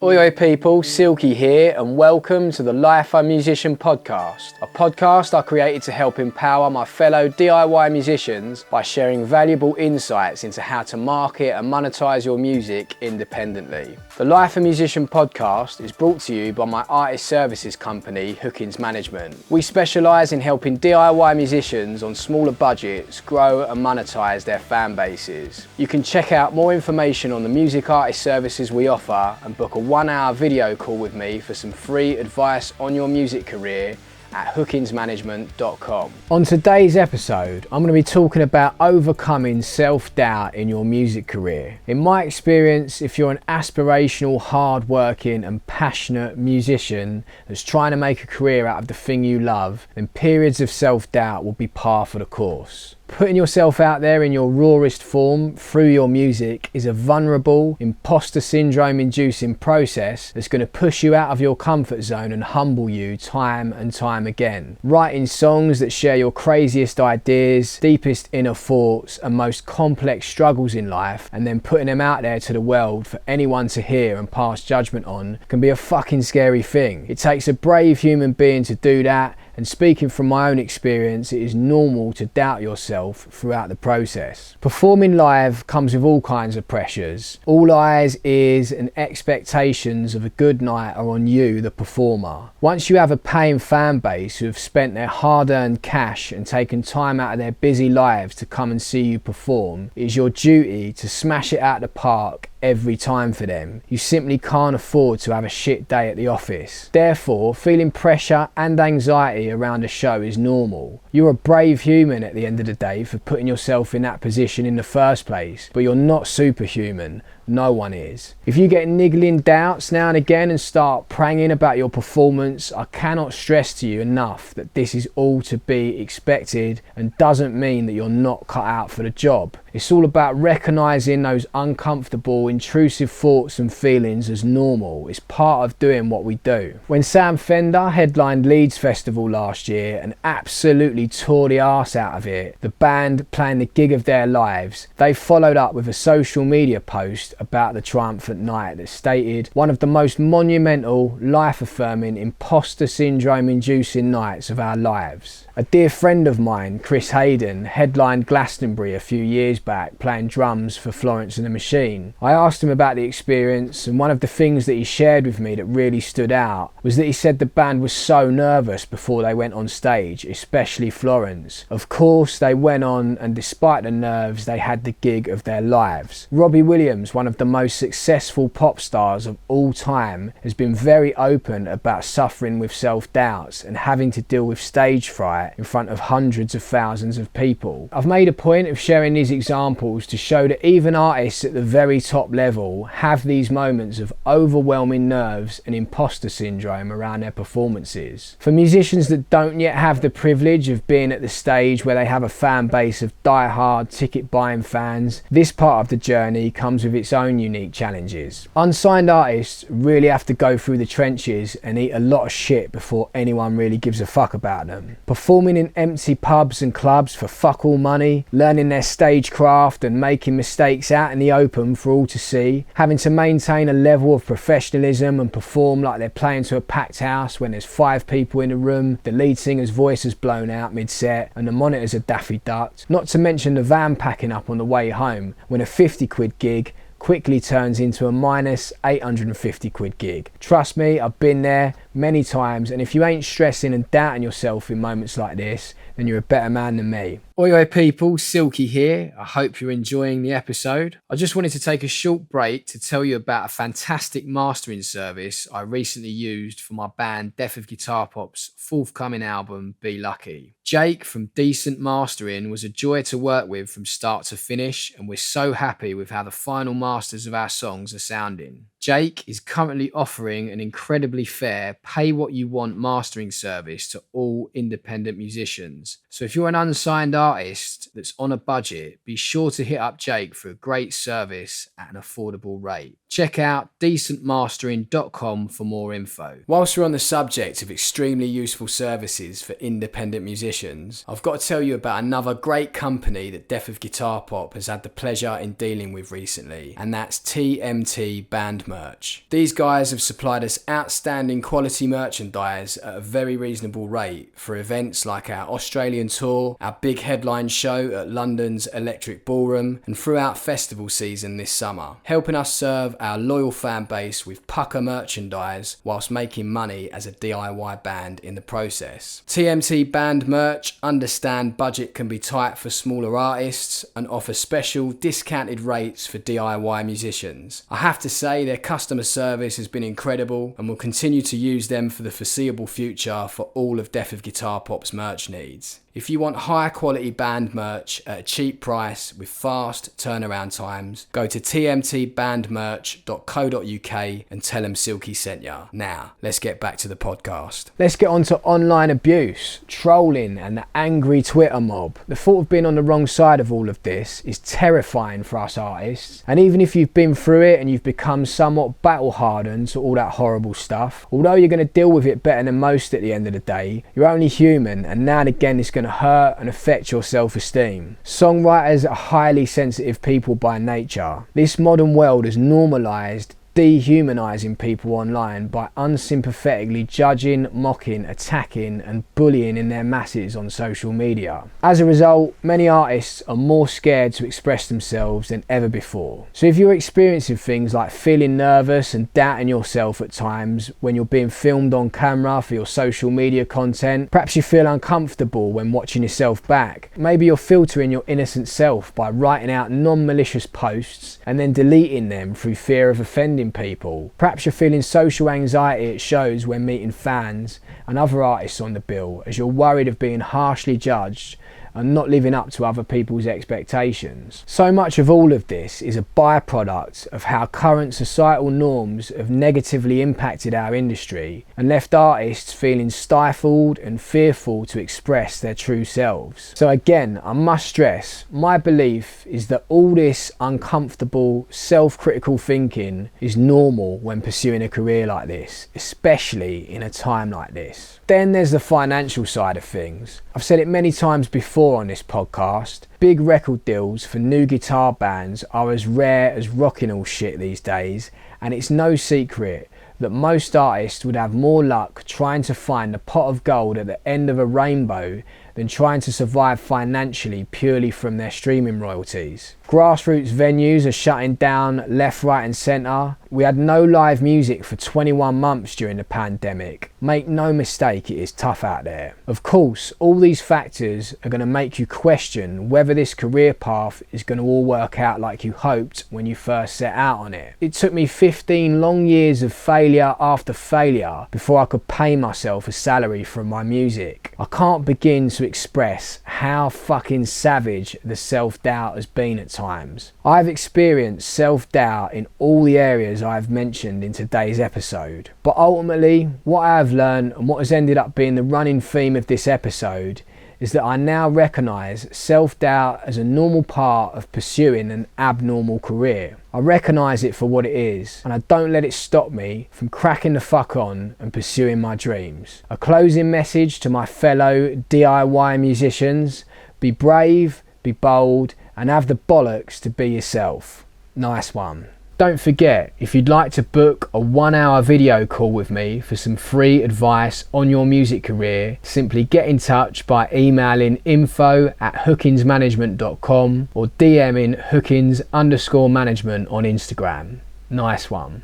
Oi oi people, Silky here and welcome to the Life a Musician podcast. A podcast I created to help empower my fellow DIY musicians by sharing valuable insights into how to market and monetize your music independently. The Life a Musician podcast is brought to you by my artist services company, Hookins Management. We specialise in helping DIY musicians on smaller budgets grow and monetize their fan bases. You can check out more information on the music artist services we offer and book a 1-hour video call with me for some free advice on your music career at hookinsmanagement.com. On today's episode, I'm going to be talking about overcoming self-doubt in your music career. In my experience, if you're an aspirational, hard-working and passionate musician that's trying to make a career out of the thing you love, then periods of self-doubt will be par for the course. Putting yourself out there in your rawest form through your music is a vulnerable, imposter syndrome inducing process that's going to push you out of your comfort zone and humble you time and time again. Writing songs that share your craziest ideas, deepest inner thoughts and most complex struggles in life, and then putting them out there to the world for anyone to hear and pass judgment on can be a fucking scary thing. It takes a brave human being to do that, and speaking from my own experience, it is normal to doubt yourself throughout the process. Performing live comes with all kinds of pressures. All eyes, ears and expectations of a good night are on you, the performer. Once you have a paying fan base who have spent their hard-earned cash and taken time out of their busy lives to come and see you perform, it is your duty to smash it out the park every time for them. You simply can't afford to have a shit day at the office. Therefore, feeling pressure and anxiety around a show is normal. You're a brave human at the end of the day for putting yourself in that position in the first place, but you're not superhuman. No one is. If you get niggling doubts now and again and start pranging about your performance, I cannot stress to you enough that this is all to be expected and doesn't mean that you're not cut out for the job. It's all about recognising those uncomfortable, intrusive thoughts and feelings as normal. It's part of doing what we do. When Sam Fender headlined Leeds Festival last year and absolutely tore the arse out of it, the band playing the gig of their lives, they followed up with a social media post about the triumphant night that stated, "One of the most monumental, life-affirming, imposter syndrome-inducing nights of our lives." A dear friend of mine, Chris Hayden, headlined Glastonbury a few years back playing drums for Florence and the Machine. I asked him about the experience, and one of the things that he shared with me that really stood out was that he said the band was so nervous before they went on stage, especially Florence. Of course they went on, and despite the nerves they had the gig of their lives. Robbie Williams, one of the most successful pop stars of all time, has been very open about suffering with self-doubts and having to deal with stage fright in front of hundreds of thousands of people. I've made a point of sharing these examples to show that even artists at the very top level have these moments of overwhelming nerves and imposter syndrome around their performances. For musicians that don't yet have the privilege of being at the stage where they have a fan base of die-hard ticket-buying fans, this part of the journey comes with its own unique challenges. Unsigned artists really have to go through the trenches and eat a lot of shit before anyone really gives a fuck about them. Performing in empty pubs and clubs for fuck all money, learning their stagecraft and making mistakes out in the open for all to see, having to maintain a level of professionalism and perform like they're playing to a packed house when there's 5 people in the room, the lead singer's voice has blown out mid-set and the monitors are daffy ducked, not to mention the van packing up on the way home when a 50 quid gig quickly turns into a minus 850 quid gig. Trust me, I've been there many times, and if you ain't stressing and doubting yourself in moments like this, then you're a better man than me. Oi oi people, Silky here. I hope you're enjoying the episode. I just wanted to take a short break to tell you about a fantastic mastering service I recently used for my band Death of Guitar Pop's forthcoming album, Be Lucky. Jake from Decent Mastering was a joy to work with from start to finish, and we're so happy with how the final masters of our songs are sounding. Jake is currently offering an incredibly fair pay what you want mastering service to all independent musicians. So if you're an unsigned artist that's on a budget, be sure to hit up Jake for a great service at an affordable rate. Check out decentmastering.com for more info. Whilst we're on the subject of extremely useful services for independent musicians, I've got to tell you about another great company that Death of Guitar Pop has had the pleasure in dealing with recently, and that's TMT Band Merch. These guys have supplied us outstanding quality merchandise at a very reasonable rate for events like our Australian tour, our big headline show at London's Electric Ballroom, and throughout festival season this summer, helping us serve our loyal fan base with pucker merchandise whilst making money as a DIY band in the process. TMT Band Merch understand budget can be tight for smaller artists and offer special discounted rates for DIY musicians. I have to say their customer service has been incredible and will continue to use them for the foreseeable future for all of Death of Guitar Pop's merch needs. If you want high quality band merch at a cheap price with fast turnaround times, go to tmtbandmerch.co.uk and tell them Silky sent ya. Now, let's get back to the podcast. Let's get on to online abuse, trolling and the angry Twitter mob. The thought of being on the wrong side of all of this is terrifying for us artists, and even if you've been through it and you've become somewhat battle hardened to all that horrible stuff, although you're going to deal with it better than most at the end of the day, you're only human, and now and again it's going to hurt and affect your self-esteem. Songwriters are highly sensitive people by nature. This modern world has normalised dehumanising people online by unsympathetically judging, mocking, attacking and bullying in their masses on social media. As a result, many artists are more scared to express themselves than ever before. So if you're experiencing things like feeling nervous and doubting yourself at times when you're being filmed on camera for your social media content, perhaps you feel uncomfortable when watching yourself back. Maybe you're filtering your innocent self by writing out non-malicious posts and then deleting them through fear of offending people. Perhaps you're feeling social anxiety at shows when meeting fans and other artists on the bill, as you're worried of being harshly judged and not living up to other people's expectations. So much of all of this is a byproduct of how current societal norms have negatively impacted our industry and left artists feeling stifled and fearful to express their true selves. So again, I must stress, my belief is that all this uncomfortable, self-critical thinking is normal when pursuing a career like this, especially in a time like this. Then there's the financial side of things. I've said it many times before on this podcast, big record deals for new guitar bands are as rare as rocking all shit these days, and it's no secret that most artists would have more luck trying to find the pot of gold at the end of a rainbow than trying to survive financially purely from their streaming royalties. Grassroots venues are shutting down left, right and centre. We had no live music for 21 months during the pandemic. Make no mistake, it is tough out there. Of course, all these factors are going to make you question whether this career path is going to all work out like you hoped when you first set out on it. It took me 15 long years of failure after failure before I could pay myself a salary from my music. I can't begin to express how fucking savage the self-doubt has been at times. I've experienced self-doubt in all the areas I've mentioned in today's episode, but ultimately what I have learned and what has ended up being the running theme of this episode is that I now recognise self-doubt as a normal part of pursuing an abnormal career. I recognise it for what it is, and I don't let it stop me from cracking the fuck on and pursuing my dreams. A closing message to my fellow DIY musicians: be brave, be bold, and have the bollocks to be yourself. Nice one. Don't forget, if you'd like to book a 1-hour video call with me for some free advice on your music career, simply get in touch by emailing info@hookinsmanagement.com or DMing Hookins_management on Instagram. Nice one.